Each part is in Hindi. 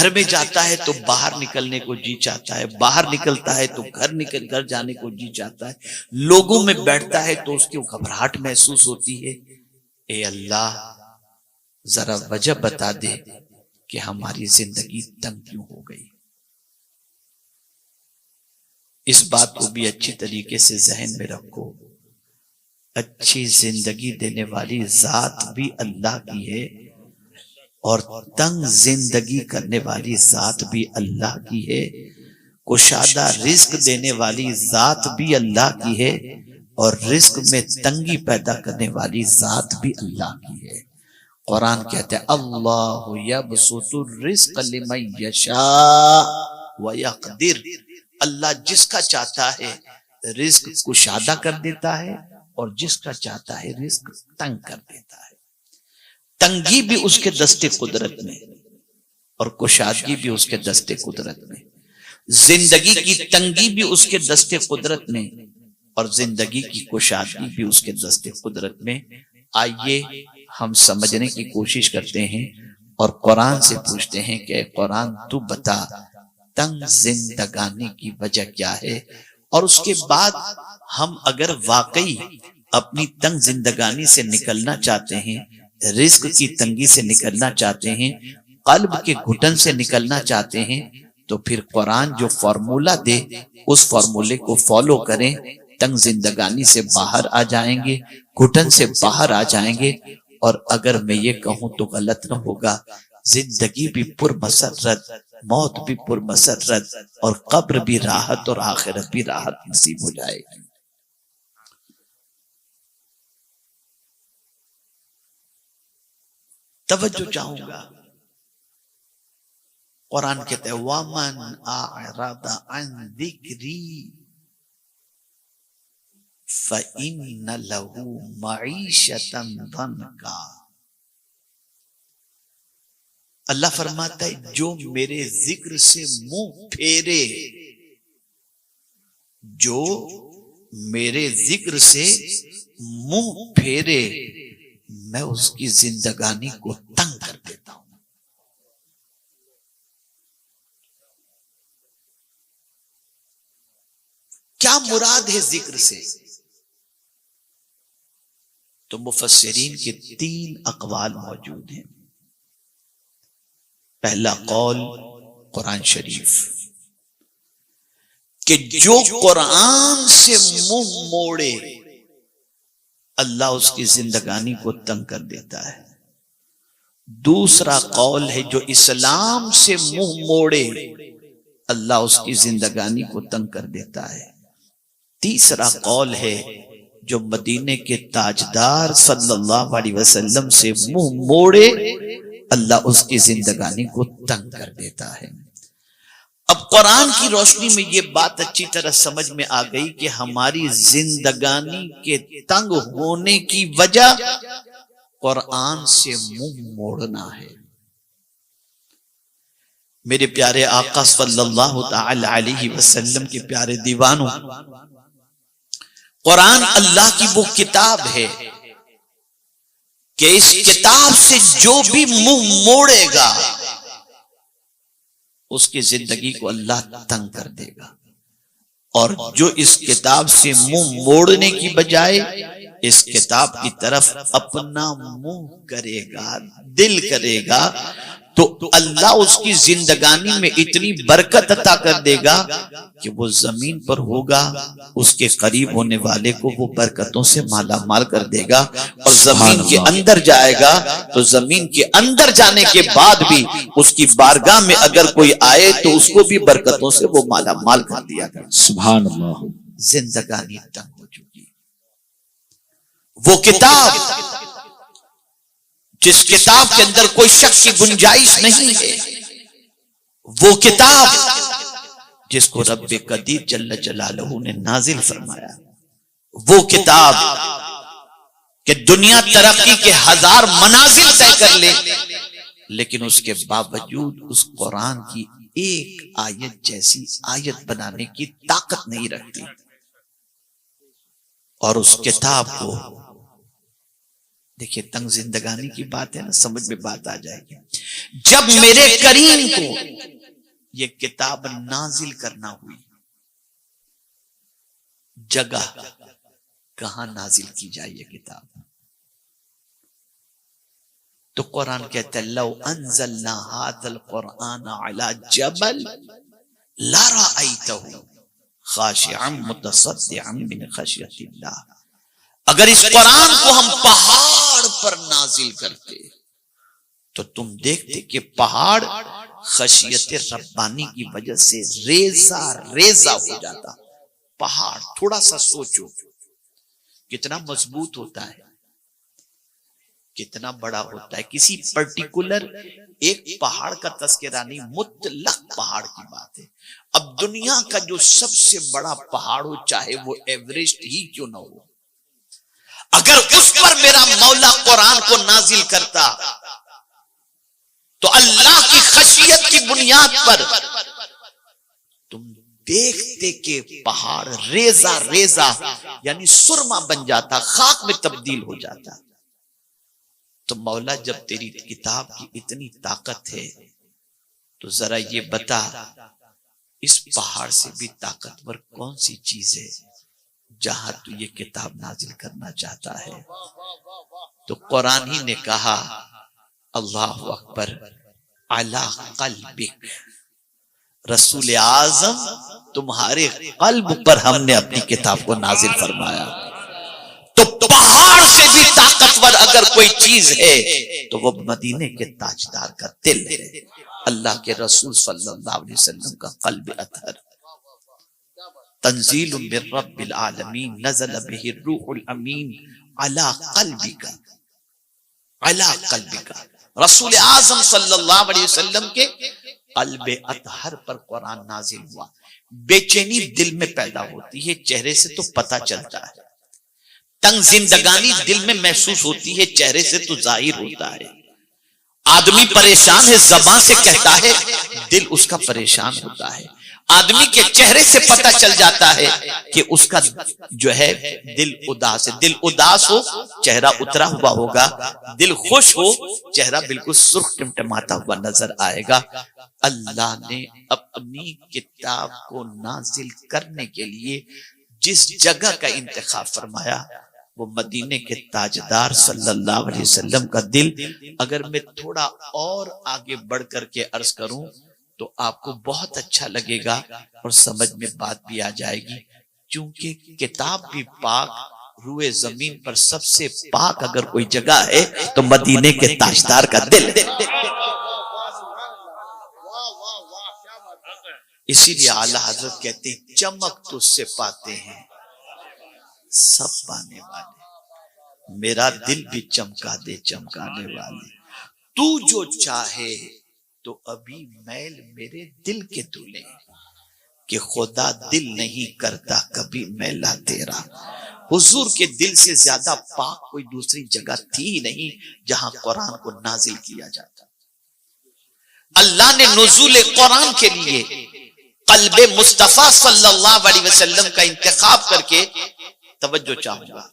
घर में जाता है तो बाहर निकलने को जी चाहता है, बाहर निकलता है तो घर जाने को जी चाहता है, लोगों में बैठता है तो उसकी घबराहट महसूस होती है। ए अल्लाह, जरा वजह बता दे कि हमारी जिंदगी तंग क्यों हो गई। इस बात को भी अच्छी तरीके से जहन में रखो, अच्छी जिंदगी देने वाली जात भी अल्लाह की है और तंग जिंदगी करने वाली जात भी अल्लाह की है। कुशादा रिस्क देने वाली जात भी अल्लाह की है और रिस्क में तंगी पैदा करने वाली जात भी अल्लाह की है। कुरान कहते हैं अल्लाहु यबसुतुर रिस्क लिमन यशा व यक़दिर, अल्लाह जिसका चाहता है रिस्क कुशादा कर देता है और जिसका चाहता है रिस्क तंग कर देता है। तंगी भी उसके दस्ते कुदरत में और कुशादगी भी उसके दस्ते कुदरत में। जिंदगी की तंगी भी उसके दस्ते कुदरत में और जिंदगी की कुशादगी भी उसके दस्ते कुदरत में। आइए हम समझने की कोशिश करते हैं और कुरान से पूछते हैं कि कुरान तू बता तंग जिंदगानी की वजह क्या है। और उसके बाद हम अगर वाकई अपनी तंग जिंदगानी से निकलना चाहते हैं, रिस्क की तंगी से निकलना चाहते हैं, कल्ब के घुटन से निकलना चाहते हैं, तो फिर कुरान जो फॉर्मूला दे उस फॉर्मूले को फॉलो करें। तंग जिंदगानी से बाहर आ जाएंगे, घुटन से बाहर आ जाएंगे। और अगर मैं ये कहूं तो गलत न होगा, जिंदगी भी पुरमसरत, मौत भी पुरमसरत और कब्र भी राहत और आखिरत भी राहत नसीब हो जाएगी। तवज्जो चाहूंगा, कुरान कहते हैं वमन अअरदा अन जिक्री फइन्न लहू मईशतन दनका। अल्लाह फरमाता है जो मेरे जिक्र से मुंह फेरे, जो मेरे जिक्र से मुंह फेरे, मैं उसकी जिंदगानी को तंग कर देता हूं। क्या मुराद है जिक्र से? तो मुफस्सिरीन के 3 अक़वाल मौजूद हैं। पहला कौल कुरान शरीफ कि जो कुरान से मुंह मोड़े अल्लाह उसकी जिंदगानी को तंग कर देता है। दूसरा कौल है जो इस्लाम से मुंह मोड़े अल्लाह उसकी जिंदगानी को तंग कर देता है। तीसरा कौल है जो मदीने के ताजदार सल्लल्लाहु अलैहि वसल्लम से मुंह मोड़े अल्लाह उसकी जिंदगानी को तंग कर देता है। अब कुरान की रोशनी में ये बात अच्छी तरह समझ में आ गई कि हमारी जिंदगानी के तंग होने की वजह कुरान से मुंह मोड़ना है। मेरे प्यारे आका सल्लल्लाहु अलैहि वसल्लम के प्यारे दीवानों, कुरान अल्लाह की वो किताब है कि इस किताब से जो भी मुंह मोड़ेगा उसकी जिंदगी को अल्लाह तंग कर देगा। और जो इस किताब से मुंह मोड़ने की बजाय इस किताब की तरफ अपना मुंह करेगा, दिल करेगा, तो अल्लाह उसकी जिंदगानी में इतनी बरकत अता कर देगा कि वो जमीन पर होगा, उसके करीब होने वाले को वो बरकतों से माला माल कर देगा। और जमीन के अंदर जाएगा तो जमीन के अंदर जाने के बाद भी उसकी बारगाह में अगर कोई आए तो उसको भी बरकतों से वो माला माल कर दिया कर। सुभान अल्लाह। जिंदगानी तंग हो चुकी। वो किताब जिस किताब के अंदर कोई शक की गुंजाइश नहीं है, वो किताब जिसको रब्बे कदीर जल्ल जलालहू ने नाजिल फरमाया, वो किताब कि दुनिया तरक्की के 1000 मनाजिल तय कर ले, लेकिन उसके बावजूद उस कुरान की एक आयत जैसी आयत बनाने की ताकत नहीं रखती। और उस किताब को देखिए तंग जिंदगानी की बात है ना, समझ में बात आ जाएगी। जब मेरे करीम को ये किताब नाजिल करना हुई, जगह कहां नाजिल की जाए ये किताब, तो कुरान कहता है लौ अंज़लना हाज़ल कुरआन अला जबल लरअयतहु खाशिअन मुतसद्दिअन मिन खशियतिल्लाह। अगर इस कुरान को हम पहाड़ पर नाजिल करते तो तुम देखते कि पहाड़ खशियत रब्बानी की वजह से रेजा रेजा हो जाता। पहाड़ थोड़ा सा सोचो कितना मजबूत होता है, कितना बड़ा होता है। किसी पर्टिकुलर एक पहाड़ का तस्करा नहीं, मुतलक पहाड़ की बात है। अब दुनिया का जो सबसे बड़ा पहाड़ हो, चाहे वो एवरेस्ट ही क्यों ना हो, अगर उस पर मेरा मौला कुरान को नाजिल करता तो अल्लाह की खशियत की बुनियाद पर तुम देखते कि पहाड़ रेजा रेजा यानी सुरमा बन जाता, खाक में तब्दील हो जाता। तो मौला जब तेरी किताब की इतनी ताकत है तो जरा ये बता इस पहाड़ से भी ताकतवर कौन सी चीज है जहां तू ये किताब नाजिल करना चाहता है। तो कुरान ही ने कहा अल्लाहु अकबर अला कल्बिक, रसूल आजम तुम्हारे कल्ब पर हमने अपनी किताब को नाजिल फरमाया। तो पहाड़ से भी ताकतवर अगर कोई चीज है तो वो मदीने के ताजदार का दिल है, अल्लाह के रसूल सल्लल्लाहु अलैहि वसल्लम का कल्ब अतहर। तंजील मिर रब्बिल आलमीन नज़ल बिही रूहुल अमीन अला कल्बिका, अला कल्बिका। रसूल आज़म सल्लल्लाहु अलैहि वसल्लम के कल्ब अतहर पर कुरान नाजिल हुआ। बेचैनी दिल में पैदा होती है, चेहरे से तो पता चलता है। तंग जिंदगानी दिल में महसूस होती है, चेहरे से तो जाहिर होता है। आदमी परेशान है, जबान से कहता है, दिल उसका परेशान होता है। आदमी के चेहरे से पता चल जाता है कि उसका जो है दिल उदास है। दिल उदास हो चेहरा उतरा हुआ होगा, दिल खुश हो चेहरा बिल्कुल सुर्ख टिमटिमाता हुआ नजर आएगा। अल्लाह ने अपनी किताब को नाजिल करने के लिए जिस जगह का इंतखाब फरमाया वो मदीने के ताजदार सल्लल्लाहु अलैहि वसल्लम का दिल। अगर मैं थोड़ा और आगे बढ़ करके अर्ज करूं तो आपको बहुत अच्छा लगेगा और समझ में बात भी आ जाएगी, क्योंकि किताब भी पाक, रूए जमीन पर सबसे पाक अगर कोई जगह है तो मदीने के ताजदार का दिल है। इसीलिए आला हजरत कहते हैं चमक तुझसे पाते हैं सब पाने वाले, मेरा दिल भी चमका दे चमकाने वाले। तू जो चाहे तो अभी मैल मेरे दिल के धुले, कि खुदा दिल नहीं करता कभी मैला तेरा। हुजूर के दिल से ज्यादा पाक कोई दूसरी जगह थी ही नहीं जहां कुरान को नाजिल किया जाता। अल्लाह ने नुज़ूल कुरान के लिए कल्बे मुस्तफा सल्लल्लाहु अलैहि वसल्लम का इंतखाब करके, तवज्जो चाहूंगा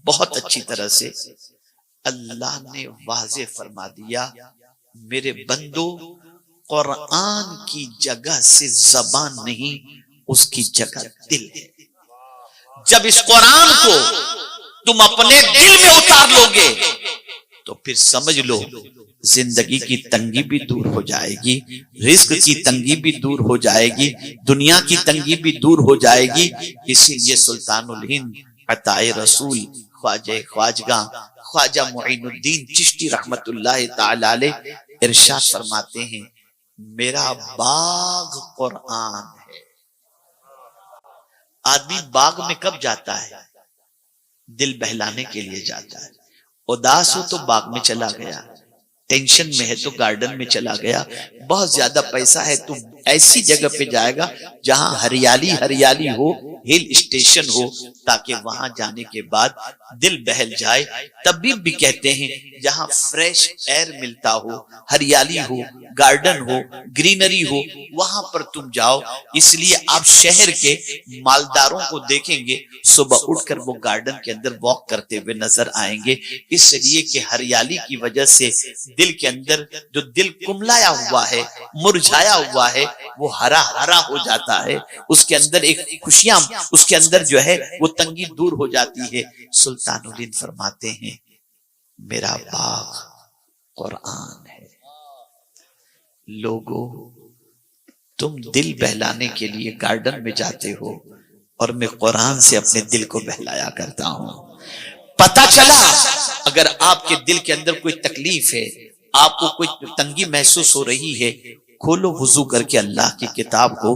बहुत अच्छी तरह से, अल्लाह ने वाज़े फरमा दिया मेरे बंदो कुरान की जगह से जबान नहीं, उसकी जगह दिल है। जब इस कुरान को तुम अपने दिल में उतार लोगे तो फिर समझ लो जिंदगी की तंगी भी दूर हो जाएगी, रिस्क की तंगी भी दूर हो जाएगी, दुनिया की तंगी भी दूर हो जाएगी। इसीलिए सुल्तानुल हिंद अताए रसूल ख्वाजा ख्वाजगा ख्वाजा मुईनुद्दीन चिश्ती रहमतुल्लाह ताला अलैह इरशाद फरमाते हैं मेरा बाग कुरान है। आदमी बाग में कब जाता है? दिल बहलाने के लिए जाता है। उदास हो तो बाग में चला गया, टेंशन में है तो गार्डन में चला गया, बहुत ज्यादा पैसा है तो ऐसी जगह पे जाएगा जहां हरियाली हरियाली हो, हिल स्टेशन हो, ताकि वहां जाने के बाद दिल बहल जाए। तबीब भी कहते हैं जहां फ्रेश एयर मिलता हो, हरियाली हो, गार्डन हो, ग्रीनरी हो, वहां पर तुम जाओ। इसलिए आप शहर के मालदारों को देखेंगे सुबह उठकर वो गार्डन के अंदर वॉक करते हुए नजर आएंगे, इसलिए कि हरियाली की वजह से दिल के अंदर जो दिल कुमलाया हुआ है, मुरझाया हुआ है, वो हरा हरा हो जाता है। उसके अंदर एक खुशियां, उसके अंदर जो है वो तंगी दूर हो जाती है। सुल्तानुल फरमाते हैं मेरा बाग कुरान है। लोगों, तुम दिल बहलाने के लिए गार्डन में जाते हो और मैं कुरान से अपने दिल को बहलाया करता हूं। पता चला अगर आपके दिल के अंदर कोई तकलीफ है, आपको कोई तंगी महसूस हो रही है, खोलो वुजू करके अल्लाह की किताब को,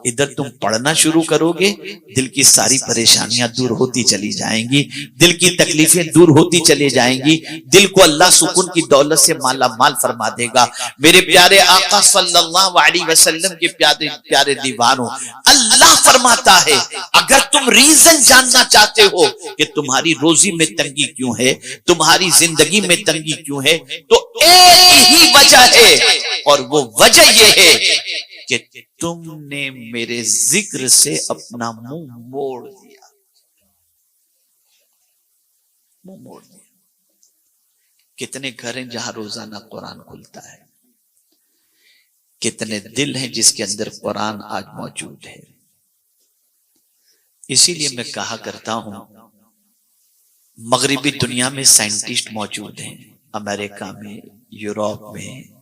इधर तुम पढ़ना शुरू करोगे, दिल की सारी परेशानियां दूर होती चली जाएंगी, दिल की तकलीफें दूर होती चली जाएंगी, दिल को अल्लाह सुकून की दौलत से माला माल फरमा देगा। मेरे प्यारे आका सल्लल्लाहु अलैहि वसल्लम के प्यारे प्यारे दीवानों, अल्लाह फरमाता है अगर तुम रीजन जानना चाहते हो कि तुम्हारी रोजी में तंगी क्यों है, तुम्हारी जिंदगी में तंगी क्यों है, तो एक ही वजह है, और वो वजह ये है कि तुमने मेरे जिक्र से अपना मुंह मोड़ दिया, मुंह मोड़ दिया। कितने घर हैं जहां रोजाना कुरान खुलता है, कितने दिल हैं जिसके अंदर कुरान आज मौजूद है। इसीलिए मैं कहा करता हूं मगरिबी दुनिया में साइंटिस्ट मौजूद हैं, अमेरिका में, यूरोप में,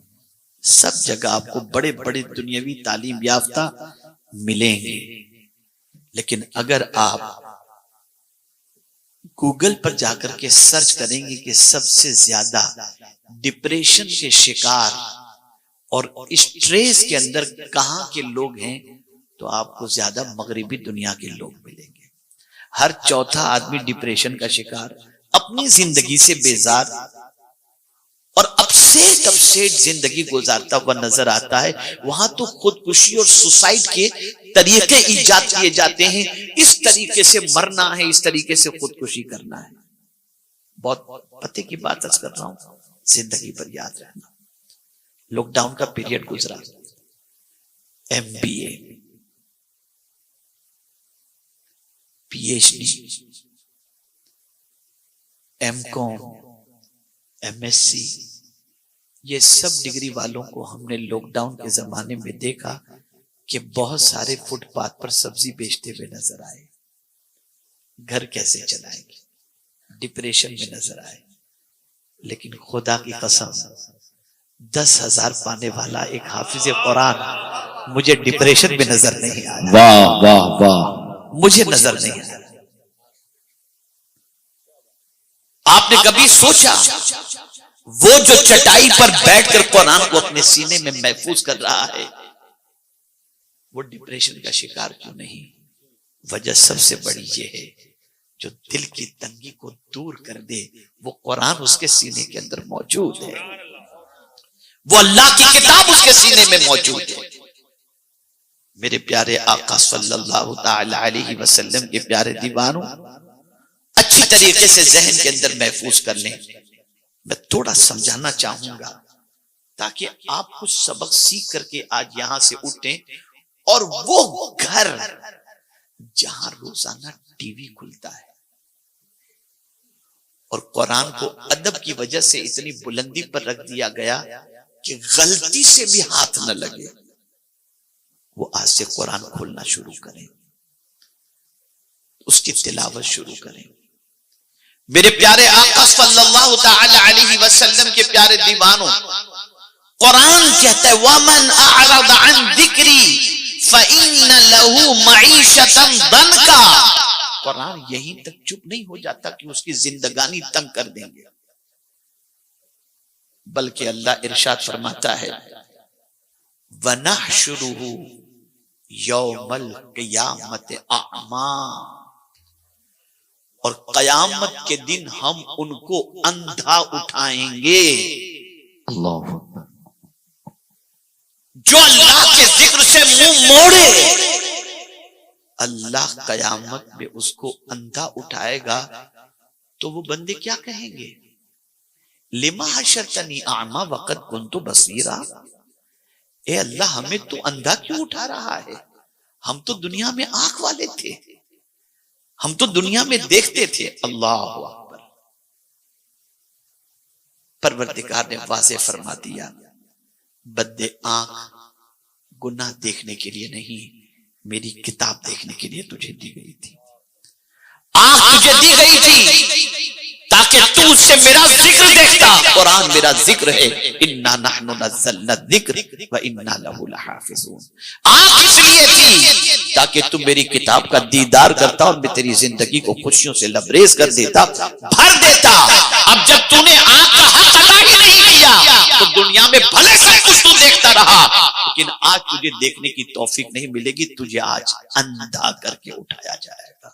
सब जगह आपको बड़े बड़े दुनियावी तालीम याफ्ता मिलेंगे। लेकिन अगर आप गूगल पर जाकर के सर्च करेंगे कि सबसे ज्यादा डिप्रेशन के शिकार और स्ट्रेस के अंदर कहां के लोग हैं, तो आपको ज्यादा मगरिबी दुनिया के लोग मिलेंगे। हर चौथा आदमी डिप्रेशन का शिकार, अपनी जिंदगी से बेजार और अपसेट अपसेट जिंदगी गुजारता हुआ नजर आता है। वहां तो खुदकुशी और सुसाइड के तरीके ईजाद किए जाते हैं, इस तरीके से मरना है, इस तरीके से खुदकुशी करना है। बहुत पते की बात अर्ज कर रहा हूं, जिंदगी पर याद रहना। लॉकडाउन का पीरियड गुजरा, MBA, PhD, MCom, MSc, ये सब डिग्री वालों को हमने लॉकडाउन के जमाने में देखा कि बहुत सारे फुटपाथ पर सब्जी बेचते हुए नजर आए। घर कैसे चलाएंगे, डिप्रेशन में नजर आए। लेकिन खुदा की कसम, 10,000 पाने वाला एक हाफिज कुरान मुझे डिप्रेशन में नजर नहीं आया। वाह वाह वाह, मुझे नजर नहीं आया। आपने कभी सोचा वो जो चटाई पर बैठकर कुरान को अपने सीने में महफूज कर रहा है, वो डिप्रेशन का शिकार क्यों नहीं? वजह सबसे बड़ी ये है, जो दिल की तंगी को दूर कर दे, वो कुरान उसके सीने के अंदर मौजूद है, वो अल्लाह की किताब उसके सीने में मौजूद है। मेरे प्यारे आका सल्लल्लाहु ताला अलैहि वसल्लम के प्यारे दीवानों, अच्छी तरीके से जहन के अंदर महफूज कर लें। मैं थोड़ा समझाना चाहूंगा ताकि आप कुछ सबक सीख करके आज यहां से उठें, और वो घर जहां रोजाना टीवी खुलता है और कुरान को अदब की वजह से इतनी बुलंदी पर रख दिया गया कि गलती से भी हाथ न लगे, वो आज से कुरान खोलना शुरू करें, उसकी तिलावत शुरू करें। मेरे प्यारे आका सल्लल्लाहु ताला अलैहि वसल्लम के प्यारे दीवानों, कुरान कहता है वमन अअरद अन जिक्री फइन्न लहू मईशतन दनका। कुरान यहीं तक चुप नहीं हो जाता कि उसकी जिंदगानी तंग कर देंगे, बल्कि अल्लाह इरशाद फरमाता है वनहशुरुहु यौमल क़ियामत अअमा, और कयामत के दिन हम उनको अंधा उठाएंगे। अल्लाह, जो अल्लाह के जिक्र से मुंह मोड़े, अल्लाह कयामत में उसको अंधा उठाएगा। तो वो बंदे क्या कहेंगे, लिमा हशरतनी आमा वक़द कुन्तु बसीरा, ए अल्लाह हमें तू अंधा क्यों उठा रहा है, हम तो दुनिया में आंख वाले थे, हम तो दुनिया में देखते थे। अल्लाह अकबर। परवरदिगार ने वाज़े फरमा दिया, बद्दे आंख गुनाह देखने के लिए नहीं, मेरी किताब देखने के लिए तुझे दी गई थी। आंख तुझे दी गई थी ताकि तू उससे मेरा जिक्र देखता। कुरान मेरा जिक्र है, इन्ना नहनु नज़्ज़लना ज़िक्र व इन्ना लहु लहाफ़िज़ून। आंख इसलिए थी ताकि तू मेरी किताब का दीदार करता और मैं तेरी जिंदगी को खुशियों से लबरेज कर देता, भर देता। अब जब तूने आंख का हक अदा ही नहीं किया तो दुनिया में भले सब कुछ तू देखता रहा, लेकिन आज तुझे देखने की तौफीक नहीं मिलेगी, तुझे आज अंधा करके उठाया जाएगा।